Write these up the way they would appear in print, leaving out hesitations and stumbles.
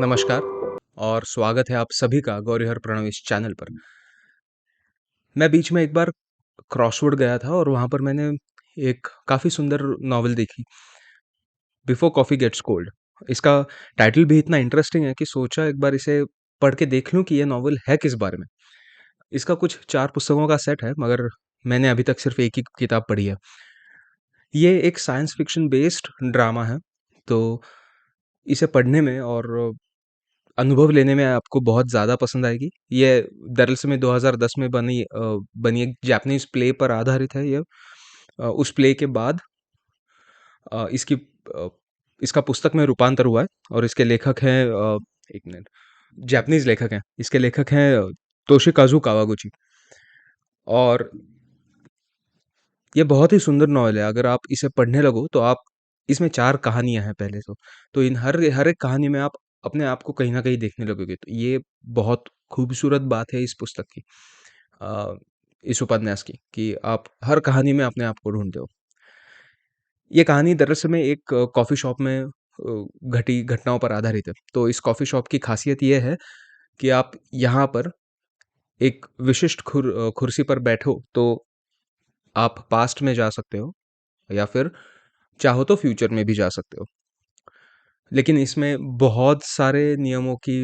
नमस्कार और स्वागत है आप सभी का गौरीहर प्रणव इस चैनल पर। मैं बीच में एक बार क्रॉसवर्ड गया था और वहाँ पर मैंने एक काफ़ी सुंदर नॉवल देखी, बिफोर कॉफ़ी गेट्स कोल्ड। इसका टाइटल भी इतना इंटरेस्टिंग है कि सोचा एक बार इसे पढ़ के देख लूँ कि ये नॉवल है किस बारे में। इसका कुछ 4 पुस्तकों का सेट है मगर मैंने अभी तक सिर्फ़ एक ही किताब पढ़ी है। ये एक साइंस फ़िक्शन बेस्ड ड्रामा है, तो इसे पढ़ने में और अनुभव लेने में आपको बहुत ज़्यादा पसंद आएगी। ये दरअसल में 2010 में बनी एक जापानीज़ प्ले पर आधारित है ये। उस प्ले के बाद अ, इसका पुस्तक में रूपांतर हुआ है और इसके लेखक हैं 1 मिनट, जापानीज़ लेखक हैं। इसके लेखक हैं तोशिकाज़ु कावागुची और ये बहुत ही सुंदर नॉवल है। अगर आप इसे पढ़ने लगो तो आप इसमें 4 कहानियाँ हैं पहले तो। तो इन हर एक कहानी में आप अपने आप को कहीं न कहीं देखने लगोगे। तो ये बहुत खूबसूरत बात है इस पुस्तक की, अ, इस उपन्यास की, कि आप हर कहानी में अपने आप को ढूँढते हो। ये कहानी दरअसल में एक कॉफ़ी शॉप में घटी घटनाओं पर आधारित है। तो इस कॉफ़ी शॉप की ख़ासियत ये है कि आप यहाँ पर एक विशिष्ट कुर्सी पर बैठो तो आप पास्ट में जा सकते हो या फिर चाहो तो फ्यूचर में भी जा सकते हो। लेकिन इसमें बहुत सारे नियमों की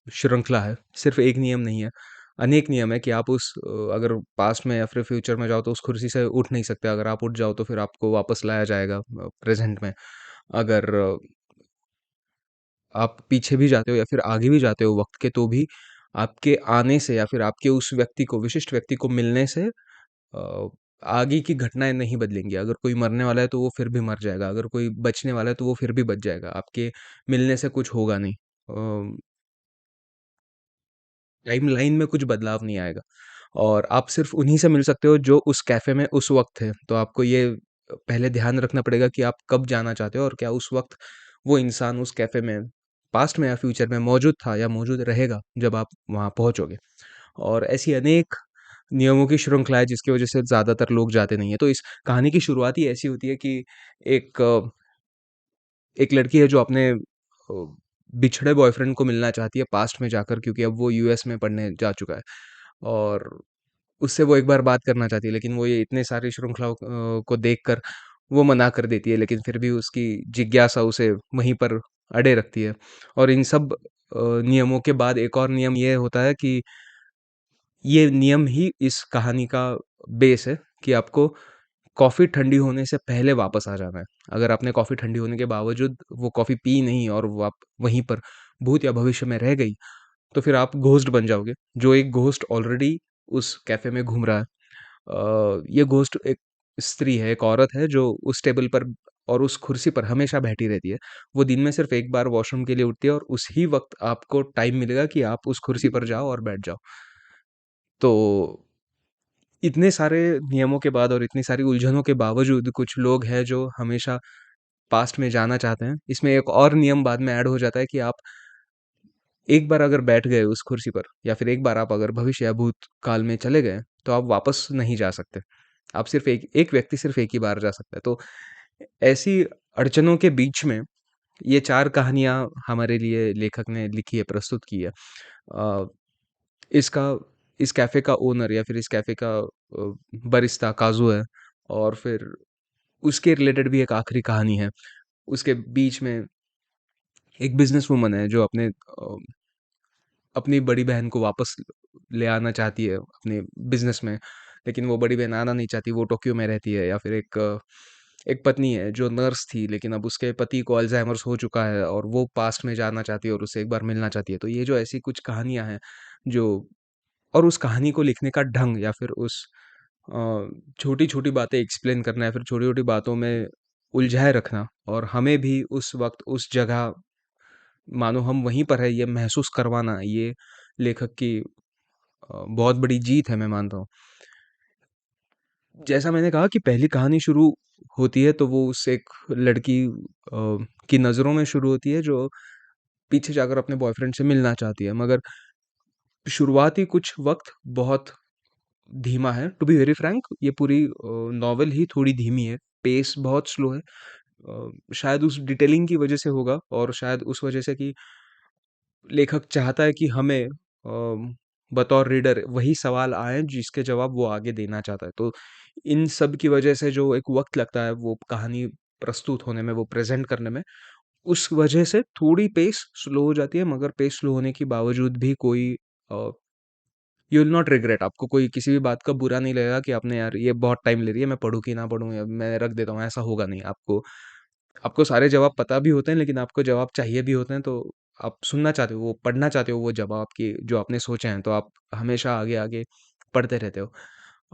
श्रृंखला है, सिर्फ़ एक नियम नहीं है, अनेक नियम है कि आप अगर पास्ट में या फिर फ्यूचर में जाओ तो उस कुर्सी से उठ नहीं सकते, अगर आप उठ जाओ तो फिर आपको वापस लाया जाएगा प्रेज़ेंट में। अगर आप पीछे भी जाते हो या फिर आगे भी जाते हो वक़्त के तो भी आपके आने से या फिर आपके उस व्यक्ति को विशिष्ट व्यक्ति को मिलने से अ, आगे की घटनाएँ नहीं बदलेंगी। अगर कोई मरने वाला है तो वो फिर भी मर जाएगा, अगर कोई बचने वाला है तो वो फिर भी बच जाएगा, आपके मिलने से कुछ होगा नहीं। टाइमलाइन में कुछ बदलाव नहीं आएगा और आप सिर्फ़ उन्हीं से मिल सकते हो जो उस कैफ़े में उस वक़्त थे। तो आपको ये पहले ध्यान रखना पड़ेगा कि आप कब जाना चाहते हो और क्या उस वक़्त वो इंसान उस कैफ़े में पास्ट में या फ्यूचर में मौजूद था या मौजूद रहेगा जब आप वहाँ पहुँचोगे। और ऐसी अनेक नियमों की श्रृंखला है जिसकी वज़ह से ज़्यादातर लोग जाते नहीं हैं। तो इस कहानी की शुरुआत ही ऐसी होती है कि एक एक लड़की है जो अपने बिछड़े बॉयफ्रेंड को मिलना चाहती है पास्ट में जाकर, क्योंकि अब वो यूएस में पढ़ने जा चुका है और उससे वो एक बार बात करना चाहती है, लेकिन वो ये इतने सारी श्रृंखलाओं को देखकर वो मना कर देती है, लेकिन फिर भी उसकी जिज्ञासा उसे वहीं पर अड़े रखती है। और इन सब नियमों के बाद एक और नियम ये होता है कि ये नियम ही इस कहानी का बेस है कि आपको कॉफ़ी ठंडी होने से पहले वापस आ जाना है। अगर आपने कॉफ़ी ठंडी होने के बावजूद वो कॉफ़ी पी नहीं और वो आप वहीं पर भूत या भविष्य में रह गई, तो फिर आप घोस्ट बन जाओगे, जो एक घोस्ट ऑलरेडी उस कैफ़े में घूम रहा है। ये घोस्ट एक स्त्री है, एक औरत है जो उस टेबल पर और उस कुर्सी पर हमेशा बैठी रहती है। वो दिन में सिर्फ़ एक बार वॉशरूम के लिए उठती है और उसी वक़्त आपको टाइम मिलेगा कि आप उस कुर्सी पर जाओ और बैठ जाओ। तो इतने सारे नियमों के बाद और इतनी सारी उलझनों के बावजूद कुछ लोग हैं जो हमेशा पास्ट में जाना चाहते हैं। इसमें एक और नियम बाद में ऐड हो जाता है कि आप एक बार अगर बैठ गए उस कुर्सी पर या फिर एक बार आप अगर भविष्य या भूतकाल में चले गए, तो आप वापस नहीं जा सकते। आप सिर्फ़ एक एक व्यक्ति सिर्फ़ एक ही बार जा सकता है। तो ऐसी अड़चनों के बीच में ये 4 कहानियाँ हमारे लिए लेखक ने लिखी है, प्रस्तुत की है। अ, इसका इस कैफ़े का ओनर या फिर इस कैफ़े का बरिस्ता काज़ू है और फिर उसके रिलेटेड भी एक आखिरी कहानी है। उसके बीच में एक बिज़नेसवुमन है जो अपनी बड़ी बहन को वापस ले आना चाहती है अपने बिज़नेस में, लेकिन वो बड़ी बहन आना नहीं चाहती, वो टोक्यो में रहती है। या फिर एक पत्नी है जो नर्स थी, लेकिन अब उसके पति को अल्ज़ाइमर्स हो चुका है और वो पास्ट में जाना चाहती है और उससे एक बार मिलना चाहती है। तो ये जो ऐसी कुछ कहानियाँ हैं जो, और उस कहानी को लिखने का ढंग या फिर उस छोटी-छोटी बातें एक्सप्लेन करना या फिर छोटी-छोटी बातों में उलझाए रखना और हमें भी उस वक़्त, उस जगह मानो हम वहीं पर हैं, ये महसूस करवाना, ये लेखक की बहुत बड़ी जीत है, मैं मानता हूँ। जैसा मैंने कहा कि पहली कहानी शुरू होती है तो वो उस एक लड़की की नज़रों में शुरू होती है जो पीछे जाकर अपने बॉयफ्रेंड से मिलना चाहती है। मगर शुरुआती कुछ वक़्त बहुत धीमा है। टू बी वेरी फ्रैंक, ये पूरी नॉवेल ही थोड़ी धीमी है, पेस बहुत स्लो है। शायद उस डिटेलिंग की वज़ह से होगा और शायद उस वज़ह से कि लेखक चाहता है कि हमें बतौर रीडर वही सवाल आएँ जिसके जवाब वो आगे देना चाहता है। तो इन सब की वजह से जो एक वक़्त लगता है वो कहानी प्रस्तुत होने में, वो प्रेज़ेंट करने में, उस वजह से थोड़ी पेस स्लो हो जाती है, मगर पेस स्लो होने के बावजूद भी कोई अ, यू विल नॉट रिग्रेट, आपको कोई किसी भी बात का बुरा नहीं लगेगा कि आपने यार ये बहुत टाइम ले रही है, मैं पढूँ कि ना पढूँ या मैं रख देता हूँ, ऐसा होगा नहीं। आपको आपको सारे जवाब पता भी होते हैं, लेकिन आपको जवाब चाहिए भी होते हैं, तो आप सुनना चाहते हो, वो पढ़ना चाहते हो वो जवाब कि जो आपने सोचे हैं, तो आप हमेशा आगे-आगे पढ़ते रहते हो।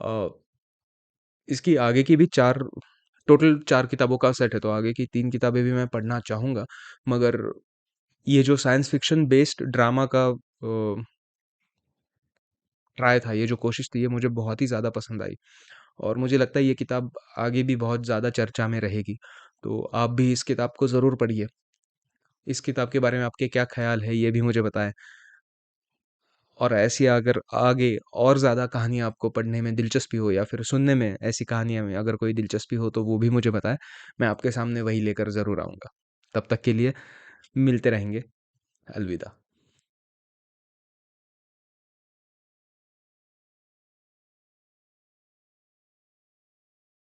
अ, इसकी आगे की भी 4 टोटल 4 किताबों का सेट है, तो आगे की 3 किताबें भी मैं पढ़ना चाहूँगा। मगर ये जो साइंस फ़िक्शन बेस्ड ड्रामा का ट्राई था, ये जो कोशिश थी, ये मुझे बहुत ही ज़्यादा पसंद आई और मुझे लगता है ये किताब आगे भी बहुत ज़्यादा चर्चा में रहेगी। तो आप भी इस किताब को ज़रूर पढ़िए। इस किताब के बारे में आपके क्या ख़्याल है, ये भी मुझे बताएँ और ऐसी अगर आगे और ज़्यादा कहानियाँ आपको पढ़ने में दिलचस्पी हो या फिर सुनने में ऐसी कहानियाँ में अगर कोई दिलचस्पी हो, तो वो भी मुझे बताएँ। मैं आपके सामने वही लेकर ज़रूर आऊँगा। तब तक के लिए मिलते रहेंगे। अलविदा।